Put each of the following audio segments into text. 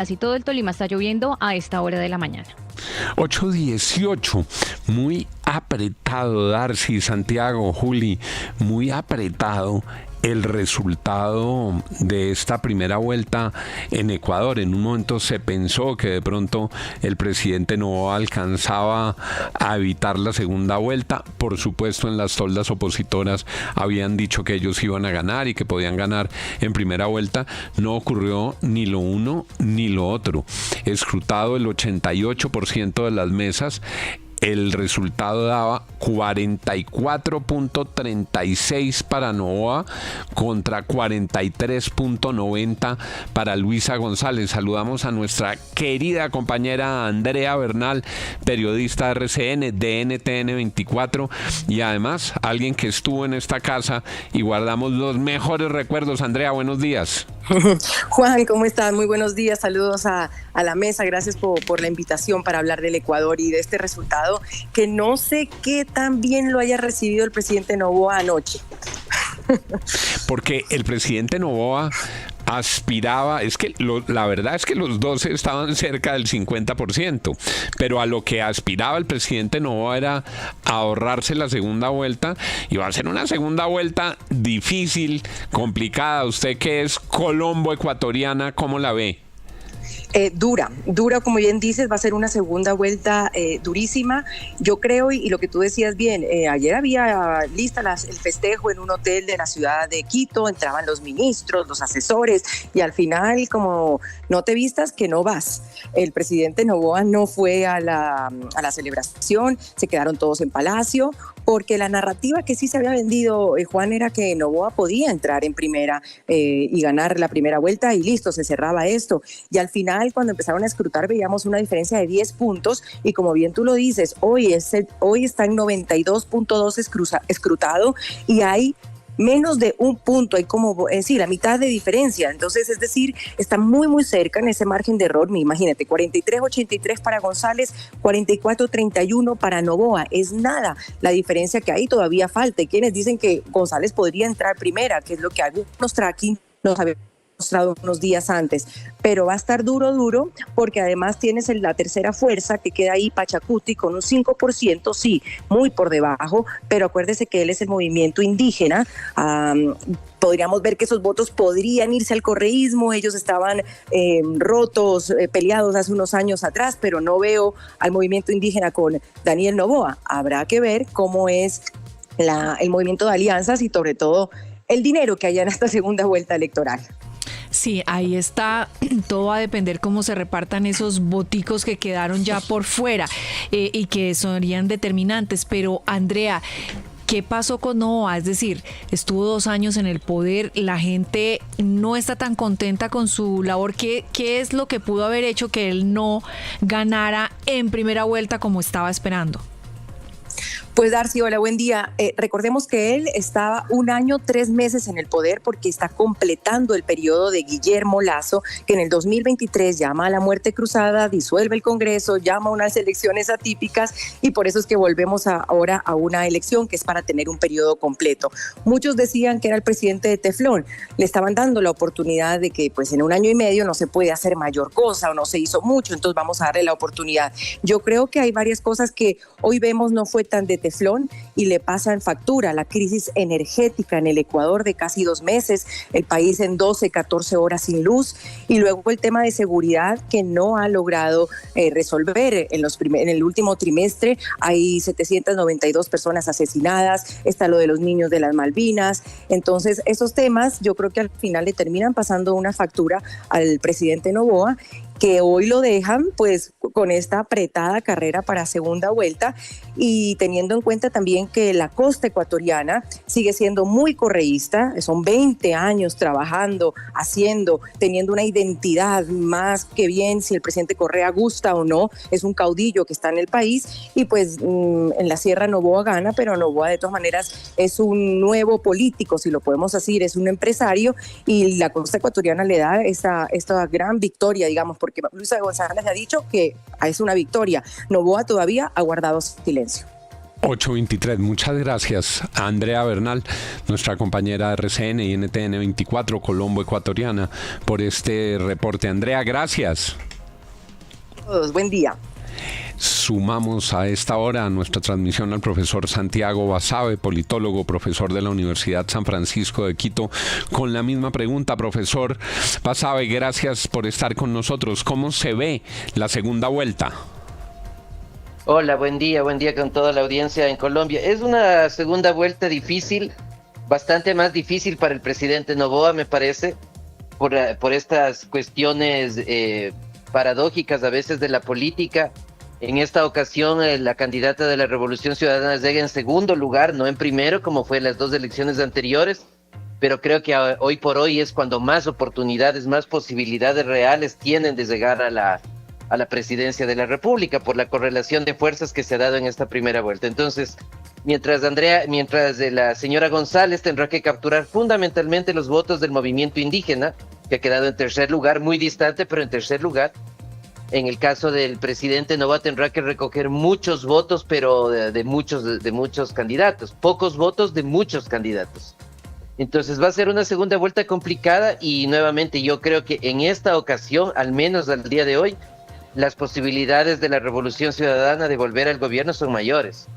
Casi todo el Tolima está lloviendo a esta hora de la mañana. 8:18, muy apretado, Darcy, Santiago, Juli, muy apretado el resultado de esta primera vuelta en Ecuador. En un momento se pensó que de pronto el presidente no alcanzaba a evitar la segunda vuelta. Por supuesto, en las toldas opositoras habían dicho que ellos iban a ganar y que podían ganar en primera vuelta. No ocurrió ni lo uno ni lo otro. Escrutado el 88% de las mesas, el resultado daba 44.36 para Noboa contra 43.90 para Luisa González. Saludamos a nuestra querida compañera Andrea Bernal, periodista de RCN, de NTN 24, y además alguien que estuvo en esta casa y guardamos los mejores recuerdos. Andrea, buenos días. Juan, ¿cómo estás? Muy buenos días, saludos a la mesa, gracias por la invitación para hablar del Ecuador y de este resultado que no sé qué tan bien lo haya recibido el presidente Noboa anoche. Porque el presidente Noboa aspiraba, la verdad es que los dos estaban cerca del 50%, pero a lo que aspiraba el presidente Noboa era ahorrarse la segunda vuelta, y va a ser una segunda vuelta difícil, complicada. Usted que es colombo ecuatoriana, ¿cómo la ve? Dura, como bien dices, va a ser una segunda vuelta durísima. Yo creo, y lo que tú decías bien, ayer había lista el festejo en un hotel de la ciudad de Quito, entraban los ministros, los asesores, y al final, como no te vistas, que no vas. El presidente Noboa no fue a la celebración, se quedaron todos en Palacio, porque la narrativa que sí se había vendido, Juan, era que Noboa podía entrar en primera y ganar la primera vuelta, y listo, se cerraba esto. Y al final, cuando empezaron a escrutar, veíamos una diferencia de 10 puntos, y como bien tú lo dices, hoy está en 92.2 escrutado, y hay menos de un punto, hay como la mitad de diferencia. Entonces, es decir, está muy, muy cerca en ese margen de error. Imagínate, 43.83 para González, 44.31 para Noboa. Es nada la diferencia que hay, todavía falta. Y quienes dicen que González podría entrar primera, que es lo que algunos tracking nos habían mostrado unos días antes, pero va a estar duro, porque además tienes la tercera fuerza que queda ahí, Pachacuti, con un 5%, sí, muy por debajo, pero acuérdese que él es el movimiento indígena. Podríamos ver que esos votos podrían irse al correísmo. Ellos estaban rotos, peleados hace unos años atrás, pero no veo al movimiento indígena con Daniel Noboa. Habrá que ver cómo es el movimiento de alianzas y sobre todo el dinero que haya en esta segunda vuelta electoral. Sí, ahí está, todo va a depender cómo se repartan esos voticos que quedaron ya por fuera y que serían determinantes. Pero Andrea, ¿qué pasó con Noboa? Es decir, estuvo 2 años en el poder, la gente no está tan contenta con su labor. ¿Qué es lo que pudo haber hecho que él no ganara en primera vuelta como estaba esperando? Pues Darcy, hola, buen día. Recordemos que él estaba 1 año, 3 meses en el poder, porque está completando el periodo de Guillermo Lasso, que en el 2023 llama a la muerte cruzada, disuelve el Congreso, llama a unas elecciones atípicas, y por eso es que volvemos ahora a una elección que es para tener un periodo completo. Muchos decían que era el presidente de teflón, le estaban dando la oportunidad de que pues en 1 año y medio no se puede hacer mayor cosa o no se hizo mucho, entonces vamos a darle la oportunidad. Yo creo que hay varias cosas que hoy vemos no fue tan de teflón y le pasa en factura. La crisis energética en el Ecuador de casi 2 meses, el país en 12, 14 horas sin luz, y luego el tema de seguridad que no ha logrado resolver. En el último trimestre hay 792 personas asesinadas, está lo de los niños de las Malvinas. Entonces esos temas yo creo que al final le terminan pasando una factura al presidente Noboa, que hoy lo dejan pues con esta apretada carrera para segunda vuelta, y teniendo en cuenta también que la costa ecuatoriana sigue siendo muy correísta, son 20 años trabajando, teniendo una identidad más que bien, si el presidente Correa gusta o no, es un caudillo que está en el país, y pues en la sierra Noboa gana, pero Noboa de todas maneras es un nuevo político, si lo podemos decir, es un empresario, y la costa ecuatoriana le da esta gran victoria, digamos, porque Luisa González ha dicho que es una victoria. Noboa todavía ha guardado silencio. 8:23. Muchas gracias a Andrea Bernal, nuestra compañera de RCN y NTN 24, Colombo Ecuatoriana, por este reporte. Andrea, gracias. Todos, buen día. Sumamos a esta hora a nuestra transmisión al profesor Santiago Basabe, politólogo, profesor de la Universidad San Francisco de Quito, con la misma pregunta. Profesor Basabe, gracias por estar con nosotros. ¿Cómo se ve la segunda vuelta? Hola, buen día con toda la audiencia en Colombia. Es una segunda vuelta difícil, bastante más difícil para el presidente Noboa, me parece, por estas cuestiones paradójicas a veces de la política. En esta ocasión, la candidata de la Revolución Ciudadana llega en segundo lugar, no en primero, como fue en las dos elecciones anteriores, pero creo que hoy por hoy es cuando más oportunidades, más posibilidades reales tienen de llegar a la presidencia de la República, por la correlación de fuerzas que se ha dado en esta primera vuelta. Entonces, mientras la señora González tendrá que capturar fundamentalmente los votos del movimiento indígena, que ha quedado en tercer lugar, muy distante, pero en tercer lugar. En el caso del presidente Noboa tendrá que recoger muchos votos, pero de muchos candidatos, pocos votos de muchos candidatos. Entonces va a ser una segunda vuelta complicada y nuevamente yo creo que en esta ocasión, al menos al día de hoy, las posibilidades de la Revolución Ciudadana de volver al gobierno son mayores.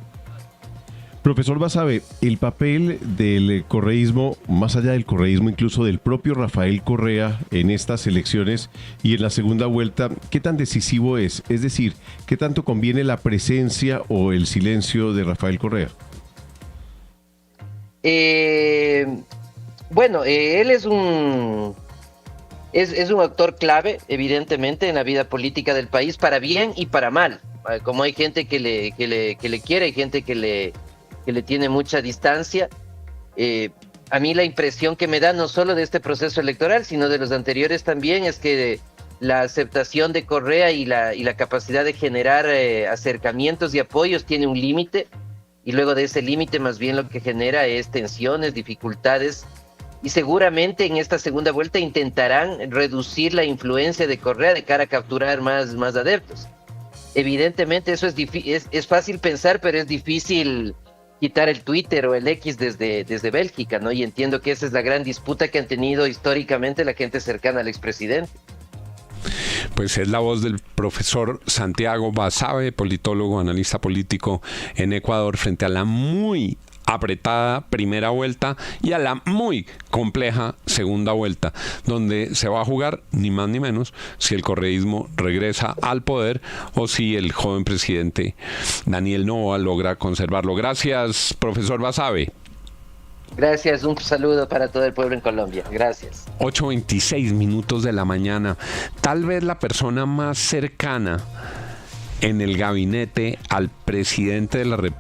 Profesor Basabe, el papel del correísmo, más allá del correísmo, incluso del propio Rafael Correa en estas elecciones y en la segunda vuelta, ¿qué tan decisivo es? Es decir, ¿qué tanto conviene la presencia o el silencio de Rafael Correa? Bueno, él es un actor clave, evidentemente, en la vida política del país, para bien y para mal. Como hay gente que le quiere, hay gente que le tiene mucha distancia. A mí la impresión que me da, no solo de este proceso electoral, sino de los anteriores también, es que la aceptación de Correa y la capacidad de generar acercamientos y apoyos tiene un límite, y luego de ese límite más bien lo que genera es tensiones, dificultades, y seguramente en esta segunda vuelta intentarán reducir la influencia de Correa de cara a capturar más adeptos. Evidentemente eso es fácil pensar, pero es difícil quitar el Twitter o el X desde Bélgica, ¿no? Y entiendo que esa es la gran disputa que han tenido históricamente la gente cercana al expresidente. Pues es la voz del profesor Santiago Basabe, politólogo, analista político en Ecuador, frente a la muy apretada primera vuelta y a la muy compleja segunda vuelta, donde se va a jugar ni más ni menos si el correísmo regresa al poder o si el joven presidente Daniel Noboa logra conservarlo. Gracias, profesor Basabe. Gracias, un saludo para todo el pueblo en Colombia. Gracias. 8:26 de la mañana. Tal vez la persona más cercana en el gabinete al presidente de la República